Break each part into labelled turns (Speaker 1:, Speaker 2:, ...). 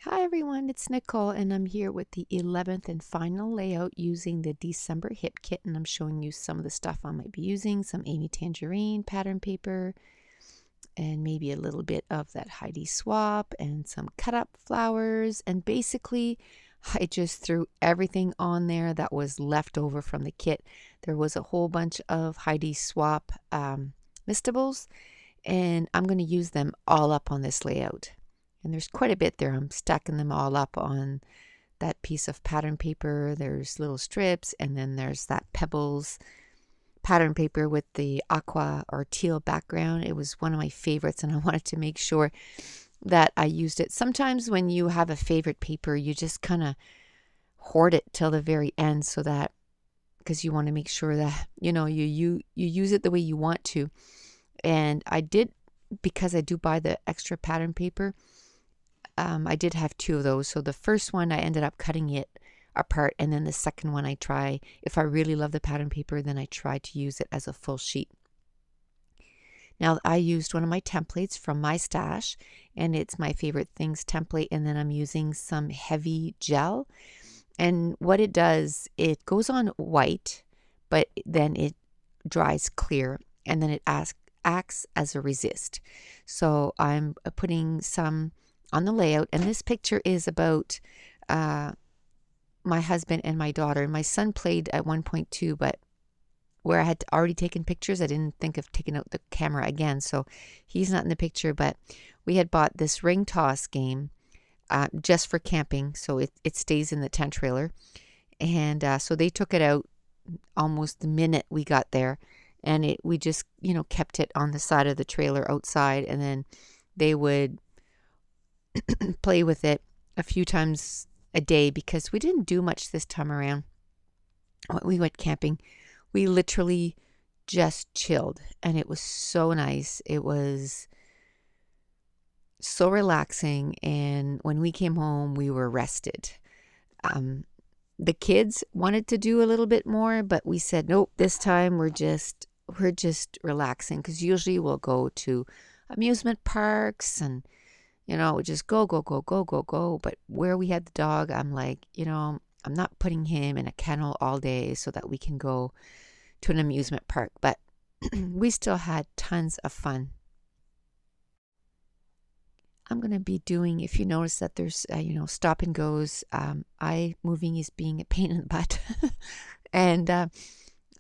Speaker 1: Hi everyone, it's Nicole and I'm here with the 11th and final layout using the December hip kit, and I'm showing you some of the stuff I might be using, some Amy Tangerine pattern paper and maybe a little bit of that Heidi swap and some cut up flowers, and basically I just threw everything on there that was left over from the kit. There was a whole bunch of Heidi swap mistables, and I'm going to use them all up on this layout. And there's quite a bit there. I'm stacking them all up on that piece of pattern paper. There's little strips, and then there's that Pebbles pattern paper with the aqua or teal background. It was one of my favorites, and I wanted to make sure that I used it. Sometimes when you have a favorite paper, you just kind of hoard it till the very end, so that because you want to make sure that you use it the way you want to. And I did, because I do buy the extra pattern paper. I did have two of those. So the first one I ended up cutting it apart, and then the second one I try, if I really love the pattern paper, then I try to use it as a full sheet. Now I used one of my templates from my stash, and it's my favorite things template, and then I'm using some heavy gel. And what it does, it goes on white, but then it dries clear, and then it acts as a resist. So I'm putting some on the layout, and this picture is about my husband and my daughter. My son played at 1.2, but where I had already taken pictures, I didn't think of taking out the camera again, so he's not in the picture. But we had bought this ring toss game just for camping, so it stays in the tent trailer. And so they took it out almost the minute we got there, and we just kept it on the side of the trailer outside, and then they would play with it a few times a day, because we didn't do much this time around. When we went camping, we literally just chilled, and it was so nice. It was so relaxing, and when we came home, we were rested. The kids wanted to do a little bit more, but we said nope. This time we're just relaxing, because usually we'll go to amusement parks and just go, go, go, go, go, go. But where we had the dog, I'm like, I'm not putting him in a kennel all day so that we can go to an amusement park. But we still had tons of fun. I'm going to be doing, if you notice that there's, stop and goes, moving is being a pain in the butt. And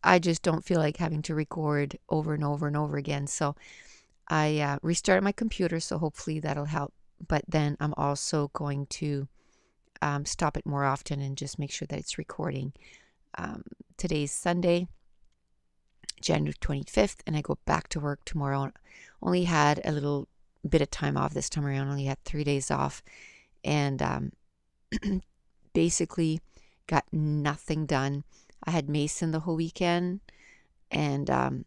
Speaker 1: I just don't feel like having to record over and over and over again. So I restarted my computer, so hopefully that'll help. But then I'm also going to stop it more often and just make sure that it's recording. Today's Sunday, January 25th, and I go back to work tomorrow. Only had a little bit of time off this time around. Only had 3 days off, and basically got nothing done. I had Mason the whole weekend, and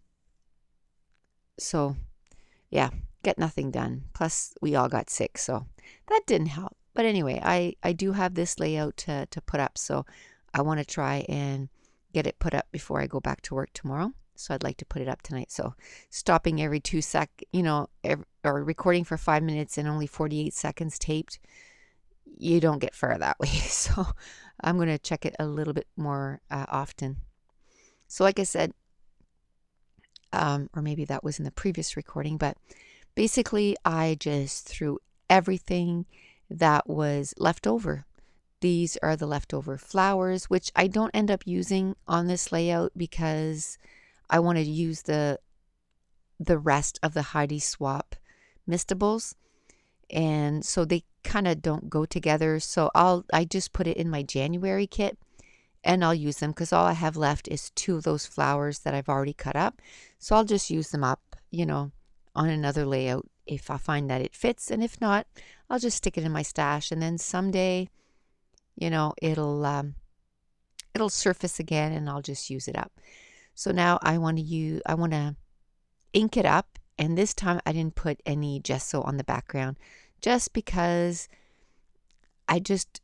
Speaker 1: so yeah, get nothing done. Plus we all got sick, so that didn't help. But anyway, I do have this layout to put up, so I want to try and get it put up before I go back to work tomorrow. So I'd like to put it up tonight. So stopping every 2 or recording for 5 minutes and only 48 seconds taped, you don't get far that way. So I'm going to check it a little bit more often. So like I said, or maybe that was in the previous recording, but basically I just threw everything that was left over. These are the leftover flowers, which I don't end up using on this layout because I wanted to use the rest of the Heidi swap mistables, and so they kind of don't go together. So I just put it in my January kit, and I'll use them because all I have left is 2 of those flowers that I've already cut up. So I'll just use them up, on another layout if I find that it fits, and if not, I'll just stick it in my stash, and then someday, it'll surface again, and I'll just use it up. So now I want to ink it up, and this time I didn't put any gesso on the background just because I just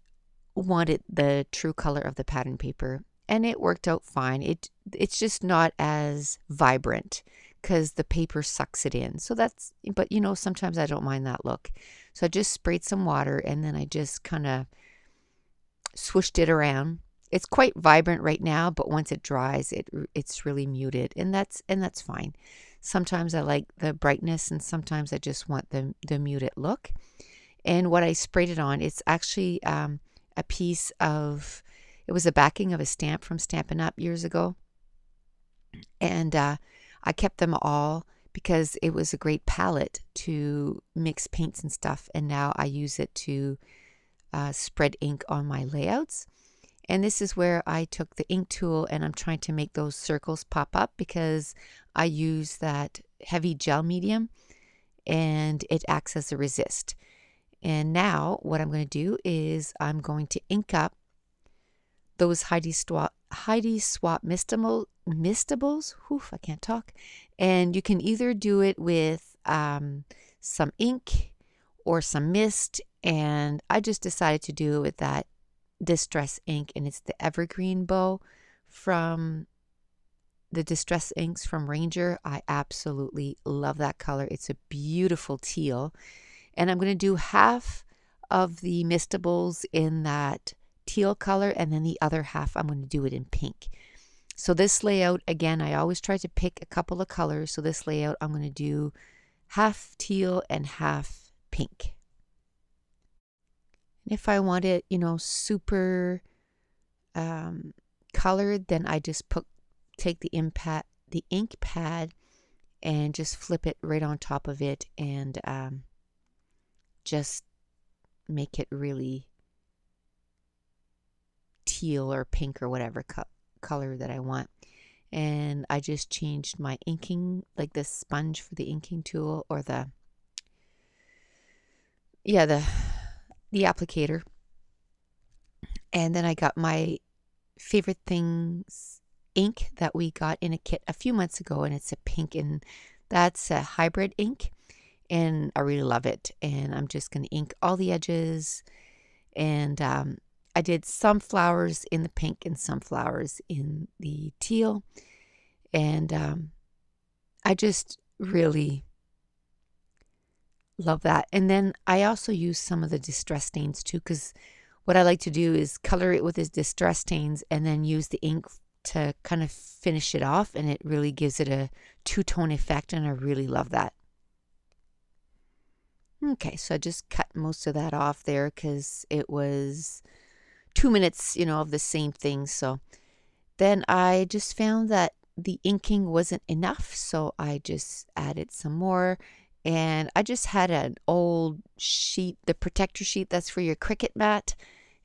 Speaker 1: wanted the true color of the pattern paper, and it worked out fine. It's just not as vibrant because the paper sucks it in. So that's, but you know, sometimes I don't mind that look. So I just sprayed some water and then I just kind of swooshed it around. It's quite vibrant right now, but once it dries, it's really muted, and that's fine. Sometimes I like the brightness, and sometimes I just want the muted look. And what I sprayed it on, it's actually a piece of, it was the backing of a stamp from Stampin' Up! Years ago, and I kept them all because it was a great palette to mix paints and stuff, and now I use it to spread ink on my layouts. And this is where I took the ink tool and I'm trying to make those circles pop up because I use that heavy gel medium and it acts as a resist. And now what I'm going to do is I'm going to ink up those Heidi Swap mistables. Oof, I can't talk. And you can either do it with some ink or some mist. And I just decided to do it with that Distress ink, and it's the evergreen bow from the Distress inks from Ranger. I absolutely love that color. It's a beautiful teal, and I'm going to do half of the mistables in that teal color, and then the other half I'm going to do it in pink. So this layout, again, I always try to pick a couple of colors. So this layout I'm going to do half teal and half pink. And if I want it, you know, super colored, then I just take the ink pad and just flip it right on top of it and just make it really teal or pink or whatever color that I want. And I just changed my inking, like the sponge for the inking tool, or the applicator. And then I got my favorite things ink that we got in a kit a few months ago, and it's a pink, and that's a hybrid ink, and I really love it. And I'm just going to ink all the edges, and I did some flowers in the pink and some flowers in the teal, and I just really love that. And then I also use some of the distress stains too, because what I like to do is color it with his distress stains and then use the ink to kind of finish it off, and it really gives it a two-tone effect, and I really love that. Okay, so I just cut most of that off there because it was 2 minutes, you know, of the same thing. So then I just found that the inking wasn't enough, so I just added some more. And I just had an old sheet, the protector sheet that's for your Cricut mat,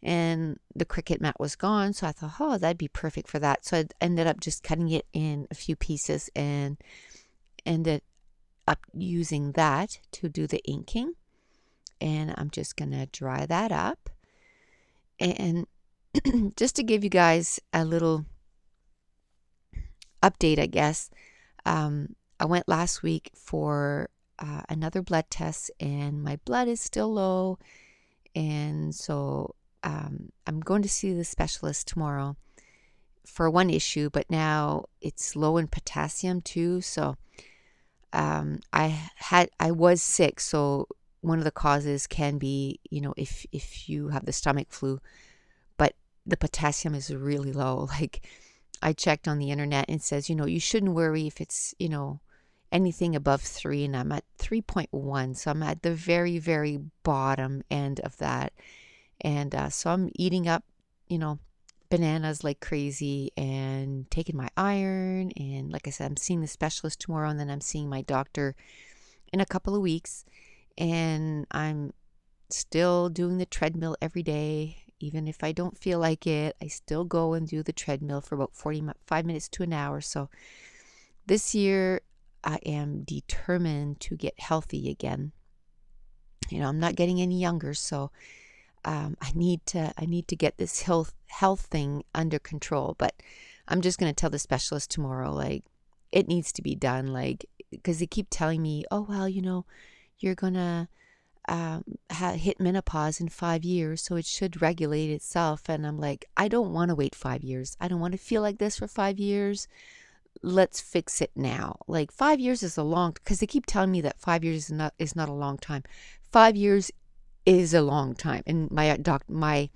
Speaker 1: and the Cricut mat was gone, so I thought, oh, that'd be perfect for that. So I ended up just cutting it in a few pieces and ended up using that to do the inking. And I'm just gonna dry that up. And just to give you guys a little update, I guess, I went last week for another blood test, and my blood is still low, and so I'm going to see the specialist tomorrow for one issue, but now it's low in potassium too. So I was sick, so one of the causes can be, you know, if you have the stomach flu, but the potassium is really low. Like, I checked on the internet and it says, you know, you shouldn't worry if it's, you know, anything above 3, and I'm at 3.1, so I'm at the very, very bottom end of that. And so I'm eating up, you know, bananas like crazy and taking my iron, and like I said, I'm seeing the specialist tomorrow, and then I'm seeing my doctor in a couple of weeks. And I'm still doing the treadmill every day. Even if I don't feel like it, I still go and do the treadmill for about 45 minutes to an hour. So this year I am determined to get healthy again. You know, I'm not getting any younger, so I need to get this health thing under control. But I'm just going to tell the specialist tomorrow, like, it needs to be done, like, because they keep telling me, oh, well, you know, you're gonna hit menopause in 5 years, so it should regulate itself. And I'm like, I don't want to wait 5 years. I don't want to feel like this for 5 years. let's fix it now. Like 5 years is a long, because they keep telling me that 5 years is not a long time. 5 years is a long time, and my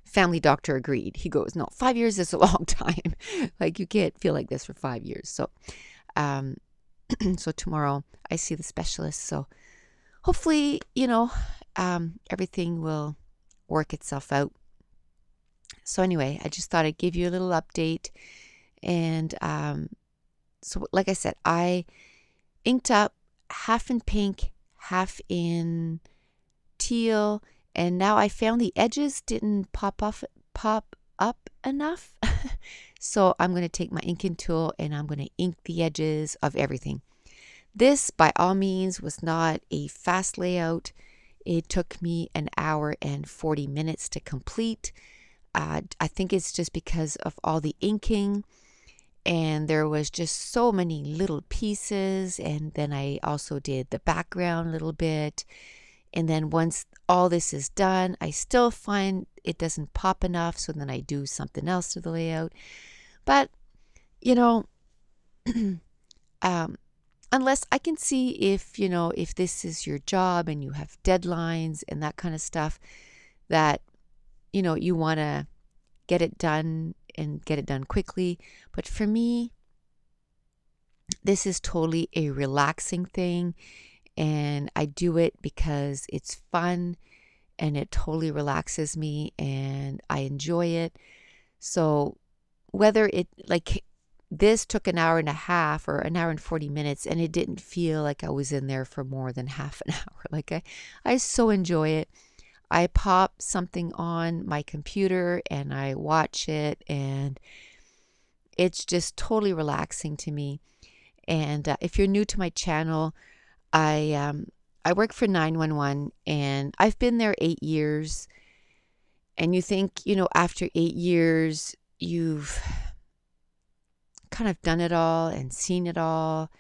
Speaker 1: family doctor agreed. He goes, no, 5 years is a long time. Like you can't feel like this for 5 years. So, um, so tomorrow I see the specialist. So hopefully, everything will work itself out. So anyway, I just thought I'd give you a little update. And so like I said, I inked up half in pink, half in teal, and now I found the edges didn't pop up enough. So I'm going to take my inking tool and I'm going to ink the edges of everything. This, by all means, was not a fast layout. It took me an hour and 40 minutes to complete. I think it's just because of all the inking, and there was just so many little pieces. And then I also did the background a little bit. And then once all this is done, I still find it doesn't pop enough. So then I do something else to the layout. But, unless I can see if this is your job and you have deadlines and that kind of stuff, that, you want to get it done and get it done quickly. But for me, this is totally a relaxing thing. And I do it because it's fun and it totally relaxes me and I enjoy it. So whether it, like, this took an hour and a half or an hour and 40 minutes, and it didn't feel like I was in there for more than half an hour. Like I so enjoy it. I pop something on my computer and I watch it, and it's just totally relaxing to me. And if you're new to my channel, I work for 911, and I've been there 8 years. And you think, after 8 years, you've kind of done it all and seen it all,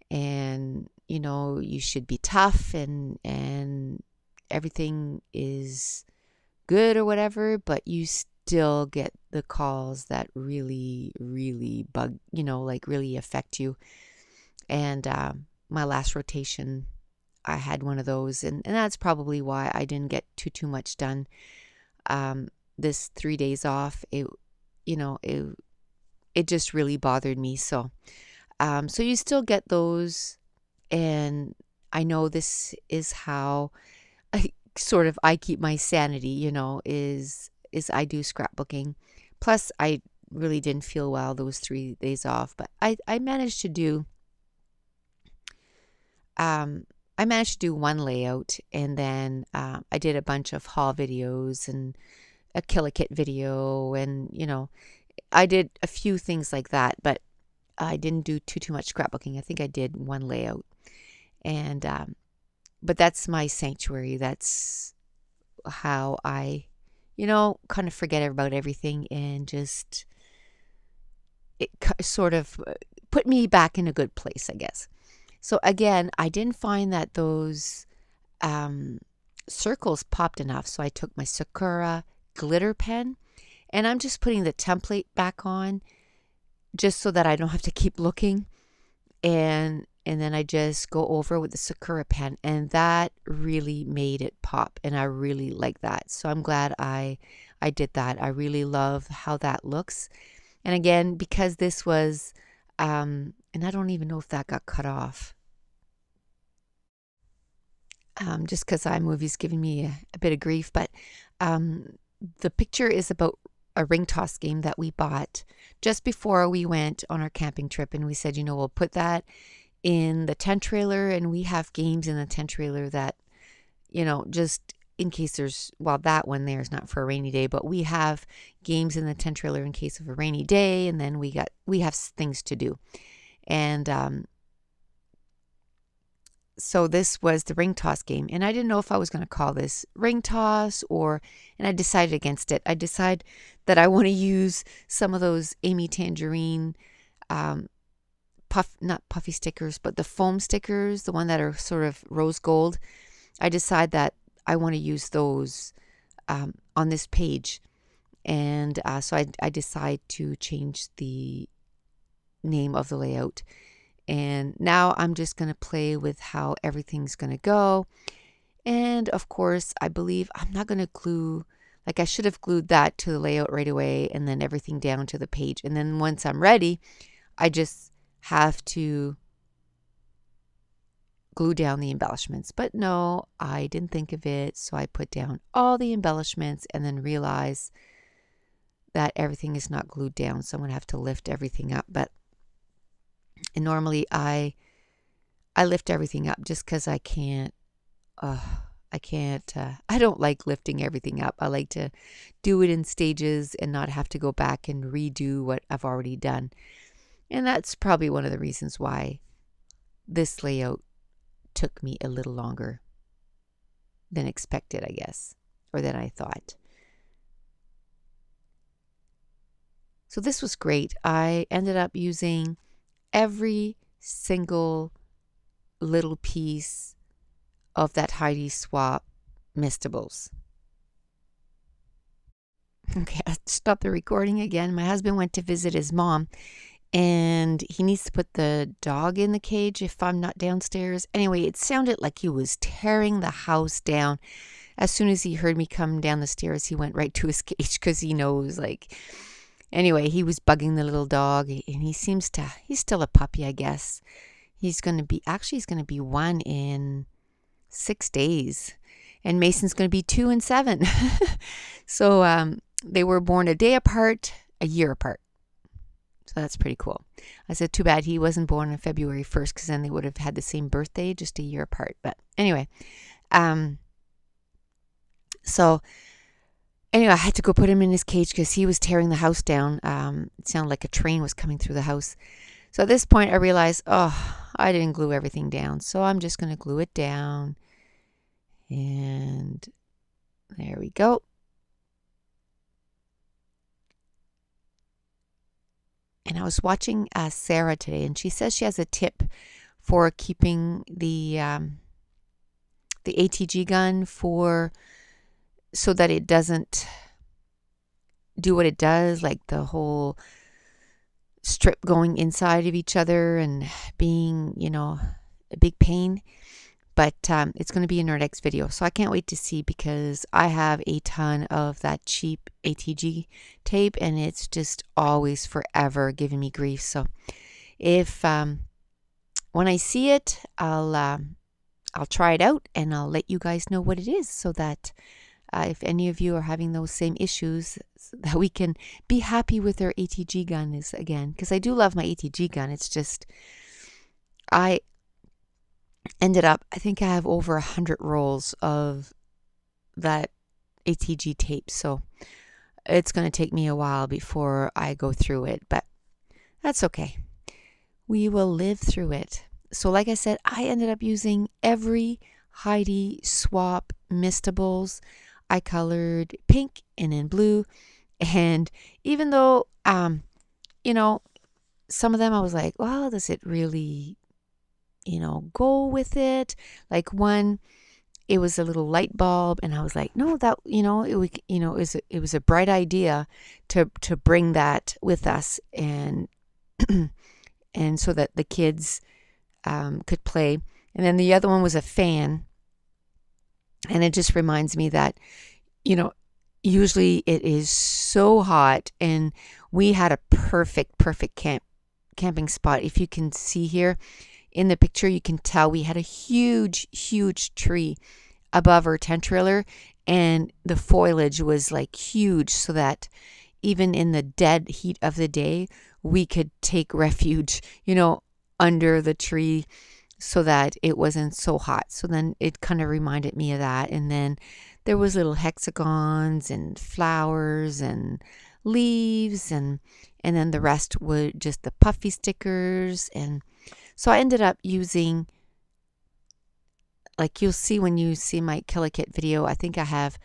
Speaker 1: and you should be tough and everything is good or whatever, but you still get the calls that really, really bug, like really affect you. And my last rotation, I had one of those, and that's probably why I didn't get too much done. This 3 days off, it just really bothered me. So so you still get those, and I know this is how I keep my sanity, is I do scrapbooking. Plus I really didn't feel well those 3 days off, but I managed to do one layout, and then I did a bunch of haul videos and a Kill a Kit video, and I did a few things like that, but I didn't do too much scrapbooking. I think I did one layout, and but that's my sanctuary. That's how I, kind of forget about everything, and just it sort of put me back in a good place, I guess. So again, I didn't find that those circles popped enough. So I took my Sakura glitter pen, and I'm just putting the template back on just so that I don't have to keep looking. And then I just go over with the Sakura pen, and that really made it pop, and I really like that. So I'm glad I did that. I really love how that looks. And again, because this was and I don't even know if that got cut off. Just because iMovie's giving me a bit of grief, but the picture is about a ring toss game that we bought just before we went on our camping trip, and we said, we'll put that in the tent trailer, and we have games in the tent trailer that, just in case there's, well, that one there is not for a rainy day, but we have games in the tent trailer in case of a rainy day, and then we have things to do. And so this was the ring toss game, and I didn't know if I was going to call this ring toss and I decided against it. I decided that I want to use some of those Amy Tangerine not puffy stickers, but the foam stickers, the one that are sort of rose gold. I decide that I want to use those on this page, and so I decide to change the name of the layout. And now I'm just going to play with how everything's going to go. And of course, I believe I'm not going to glue, like I should have glued that to the layout right away and then everything down to the page. And then once I'm ready, I just have to glue down the embellishments. But no, I didn't think of it. So I put down all the embellishments and then realize that everything is not glued down. So I'm going to have to lift everything up. And normally I lift everything up just because I can't. I don't like lifting everything up. I like to do it in stages and not have to go back and redo what I've already done. And that's probably one of the reasons why this layout took me a little longer than expected, I guess, or than I thought. So this was great. I ended up using every single little piece of that Heidi Swap Mistables. Okay, I stopped the recording again. My husband went to visit his mom, and he needs to put the dog in the cage if I'm not downstairs. Anyway, it sounded like he was tearing the house down. As soon as he heard me come down the stairs, he went right to his cage because he knows, like, anyway, he was bugging the little dog, and he's still a puppy, I guess. He's going to be 1 in 6 days, and Mason's going to be 2 in 7. So they were born a day apart, a year apart. So that's pretty cool. I said, too bad he wasn't born on February 1st, because then they would have had the same birthday, just a year apart. But anyway, so anyway, I had to go put him in his cage because he was tearing the house down. It sounded like a train was coming through the house. So at this point, I realized, I didn't glue everything down. So I'm just going to glue it down. And there we go. And I was watching Sarah today, and she says she has a tip for keeping the ATG gun so that it doesn't do what it does, like the whole strip going inside of each other and being, a big pain. But it's going to be in our next video. So I can't wait to see, because I have a ton of that cheap ATG tape, and it's just always forever giving me grief. So if when I see it, I'll try it out, and I'll let you guys know what it is, so that if any of you are having those same issues, that we can be happy with our ATG gun again. Because I do love my ATG gun. It's just, I ended up, I think I have over 100 rolls of that ATG tape. So it's going to take me a while before I go through it. But that's okay. We will live through it. So like I said, I ended up using every Heidi Swap Mistables. I colored pink and in blue. And even though, some of them I was like, well, does it really, go with it? Like one, it was a little light bulb, and I was like, no, that, it was a bright idea to bring that with us, and and so that the kids could play. And then the other one was a fan, and it just reminds me that, usually it is so hot, and we had a perfect camping spot. If you can see here in the picture, you can tell we had a huge tree above our tent trailer, and the foliage was like huge, so that even in the dead heat of the day, we could take refuge, under the tree, so that it wasn't so hot. So then it kind of reminded me of that. And then there was little hexagons and flowers and leaves, and then the rest were just the puffy stickers. And so I ended up using, like you'll see when you see my Killer Kit video, I think I have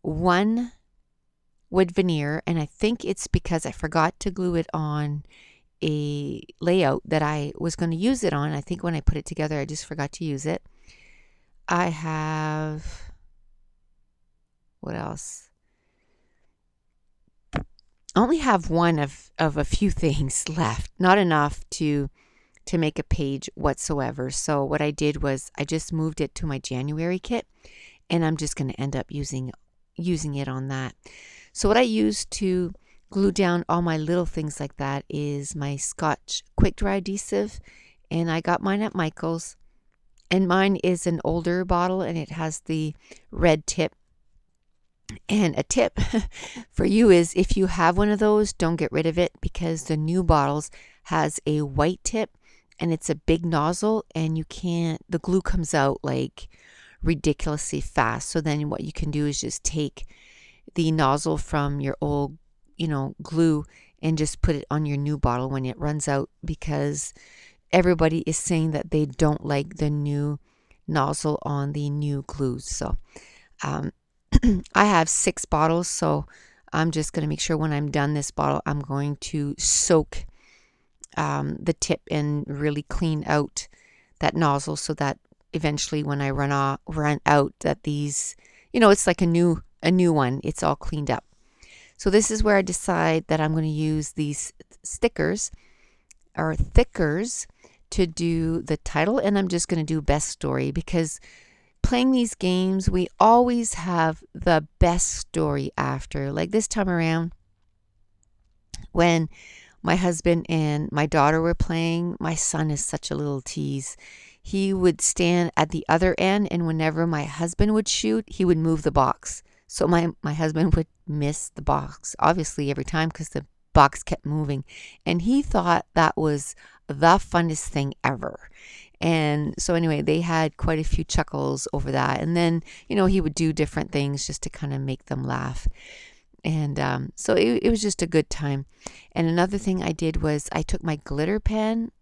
Speaker 1: one wood veneer, and I think it's because I forgot to glue it on a layout that I was going to use it on. I think when I put it together, I just forgot to use it. I have, what else? I only have one of a few things left, not enough to make a page whatsoever. So what I did was I just moved it to my January kit, and I'm just going to end up using it on that. So what I use to glue down all my little things like that is my Scotch quick dry adhesive, and I got mine at Michael's, and mine is an older bottle and it has the red tip. And a tip for you is, if you have one of those, don't get rid of it, because the new bottles has a white tip and it's a big nozzle, and the glue comes out like ridiculously fast. So then what you can do is just take the nozzle from your old, glue, and just put it on your new bottle when it runs out, because everybody is saying that they don't like the new nozzle on the new glues. So I have 6 bottles, so I'm just going to make sure when I'm done this bottle, I'm going to soak the tip and really clean out that nozzle, so that eventually when I run out, that these, it's like a new one. It's all cleaned up. So this is where I decide that I'm going to use these stickers or thickers to do the title, and I'm just going to do best story, because playing these games, we always have the best story after. Like this time around, when my husband and my daughter were playing, my son is such a little tease. He would stand at the other end, and whenever my husband would shoot, he would move the box. So my husband would miss the box, obviously, every time, because the box kept moving. And he thought that was the funnest thing ever. And so anyway, they had quite a few chuckles over that. And then, he would do different things just to kind of make them laugh. And so it was just a good time. And another thing I did was I took my glitter pen,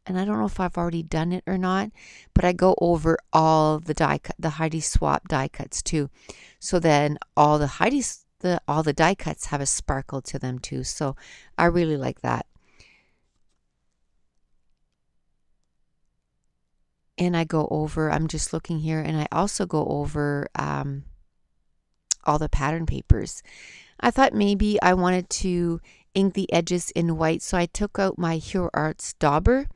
Speaker 1: and I don't know if I've already done it or not, but I go over all the the Heidi Swap die cuts too. So then all the die cuts have a sparkle to them too. So I really like that. And I go over, I'm just looking here, and I also go over all the pattern papers. I thought maybe I wanted to ink the edges in white, so I took out my Hero Arts dauber,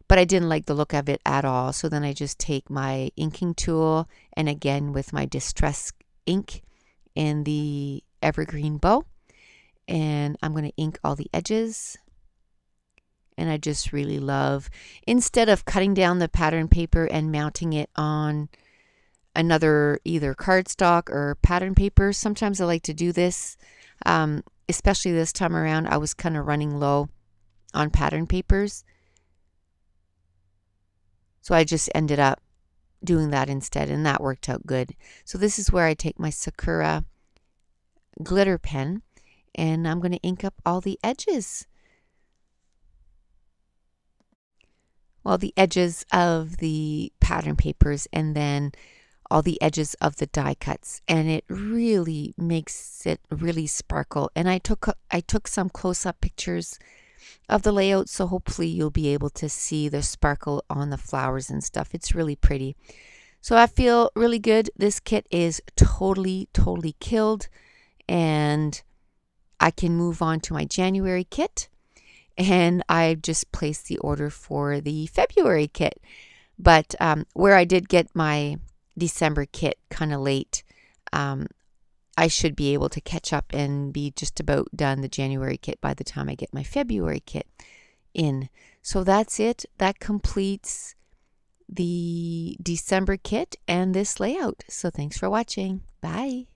Speaker 1: but I didn't like the look of it at all. So then I just take my inking tool, and again with my Distress ink in the evergreen bow, and I'm going to ink all the edges. And I just really love, instead of cutting down the pattern paper and mounting it on another either cardstock or pattern paper, sometimes I like to do this. Especially this time around, I was kind of running low on pattern papers. So I just ended up doing that instead, and that worked out good. So this is where I take my Sakura glitter pen, and I'm going to ink up all the edges. Well, the edges of the pattern papers, and then all the edges of the die cuts, and it really makes it really sparkle. And I took some close-up pictures of the layout, so hopefully you'll be able to see the sparkle on the flowers and stuff. It's really pretty. So I feel really good. This kit is totally killed, and I can move on to my January kit. And I just placed the order for the February kit. But where I did get my December kit kind of late, I should be able to catch up and be just about done the January kit by the time I get my February kit in. So that's it. That completes the December kit and this layout. So thanks for watching. Bye.